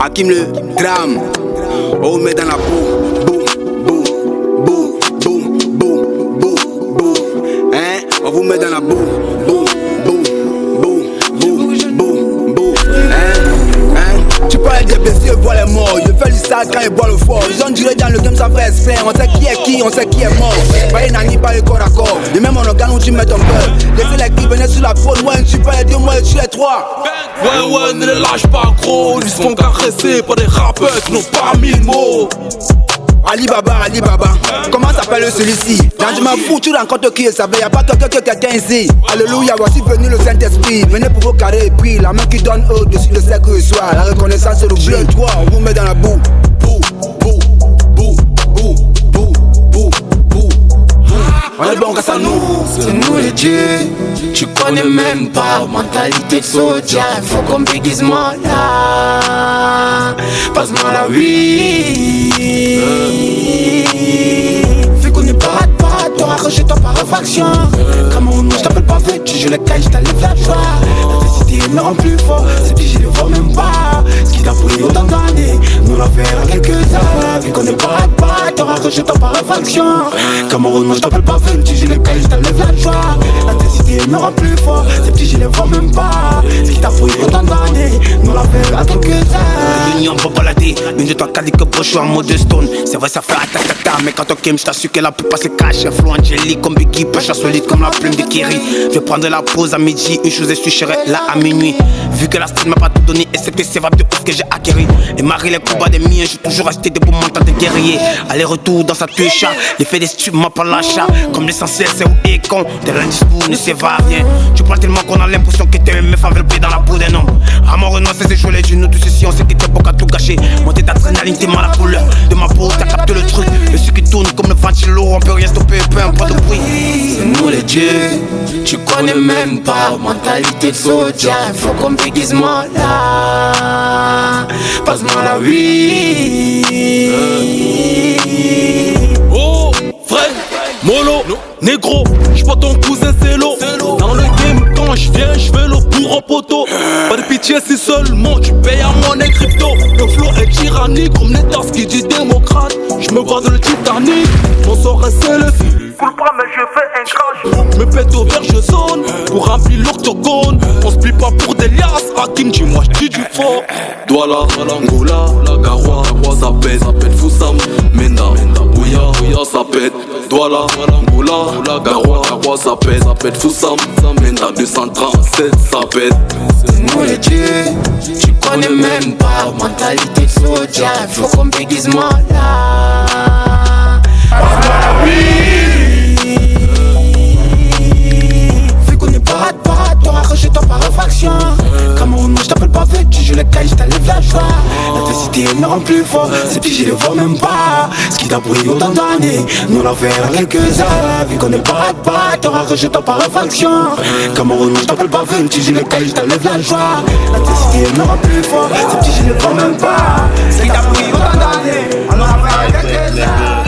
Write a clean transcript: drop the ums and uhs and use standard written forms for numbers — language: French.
Hakim le drame. On vous met dans la boue. Boum, boum, boum, boum, boum, boum, boum. Hein? On vous met dans la boue. Boum, boum, boum, boum, boum, boum. Hein? Tu parles des blessés, vois les morts. Je fais l'histoire quand ils boivent le fort. Ils ont duré dans le game, ça fait exprès. On sait qui est qui, on sait qui est mort. Pareil n'a ni pas le corps à corps. Et même en organe où tu mets ton cœur. Laissez les qui venaient sur la faune. Moi, tu pas les deux, moi, tu les trois. Ouais, ne les lâche pas gros. Ils se font caresser par des rappeurs qui n'ont pas mille mots. Ali Baba, comment s'appelle celui-ci? Quand je m'en fous, tu rencontres qui savait, y'a pas quelqu'un ici. Alléluia, voici venu le Saint-Esprit. Venez pour vos carrés et puis la main qui donne au-dessus de ce que soit. La reconnaissance et le bleu, toi, on vous met dans la boue. Bou, bou, bou, bou, bou, bou, bou. On est bon grâce à nous. C'est nous les dieux. Tu connais même pas mentalité de soldier. Faut qu'on béguise moi là. Passe-moi la vie. Vu qu'on n'est pas toi, rejette-toi par réfraction. Comme on je t'appelle pas vêtu, je le caille, je t'enlève la joie. L'intensité me rend plus fort, ces petits je les vois même pas. Ce qui t'a pris autant d'années, nous l'en faire quelques-uns. Vu qu'on n'est pas toi, rejette-toi par réfraction. Comme on je t'appelle pas vêtu, je le caille, je t'enlève la joie. L'intensité me rend plus fort, ces petits je les vois même pas. Ce qui t'a pris autant d'années, nous l'en faire quelques-uns. L'union va balader, une de toi quali que bro, je suis en mode stone. C'est vrai ça fait attaque, mais quand on game, je t'assure qu'elle a pu passer cash. Un flow angélique comme Biggie, pêche solide comme la plume de Kerry. Je prendrai la pause à midi, une chose est sûre, je serai là à minuit. Vu que la street m'a pas tout donné, excepté ces vapes de ouf que j'ai acquéri. Et Marie les combats des miens, j'ai toujours resté debout mental de guerrier. Aller-retour dans sa tuecha, l'effet des stupes m'a pas lâché. Comme l'essentiel c'est où est con, t'es l'un discours, ne se va rien. Tu parles tellement qu'on a l'impression que t'es une meuf avec le pied dans la peau d'un homme. À mon renonce, c'est jouer les genoux, tout ceci, on sait que t'es beau qu'à tout gâcher. Monter ta adrénaline, t'es mal la couleur de ma peau, t'as capté le truc. Le sucre qui tourne comme le ventilo, on peut rien stopper, peu importe le bruit. C'est nous les dieux, tu connais même pas mentalité de soldier. Faut qu'on béguise moi là. Passe-moi la vie. Oh, frère, mollo, négro, j'vois ton cousin c'est l'eau. Dans le game, quand j'viens, j'fais le pour en poteau. Pas de pitié si seulement tu payes à monnaie crypto. Le flow est tyrannique, comme Netas qui dit démocrate. J'me vois dans le Titanic, mon sort est scellé. Coule pas mais je fais un crash. Me pète au vert, je zone pour remplir l'octogone. On se plie pas pour des liasses. Hakim, dis-moi, j'dis du faux. Douala, Angola, la Garoua, ça pète Foussam, Menda, Ouya, ça pète. Douala, Angola, la Garoua, ça pète Foussam, Menda, 237, ça pète. C'est nous les dieux, tu connais même pas mentalité de soldier. Faut qu'on béguise moi là. Passe-moi la vie. Vu qu'on n'est pas toi, rejette-toi par réfraction. Comme on je t'appelle pas vêtu, je le caille, je t'enlève la joie. L'intensité me rend plus fort, ces petits je les vois même pas. Ce qui t'a pris autant d'années, nous l'en faire quelques-uns. Vu qu'on n'est pas toi, rejette-toi par réfraction. Comme on je t'appelle pas vêtu, je le caille, je t'enlève la joie. L'intensité me rend plus fort, ces petits je les vois même pas. Ce qui t'a pris autant d'années, nous l'en faire quelques-uns.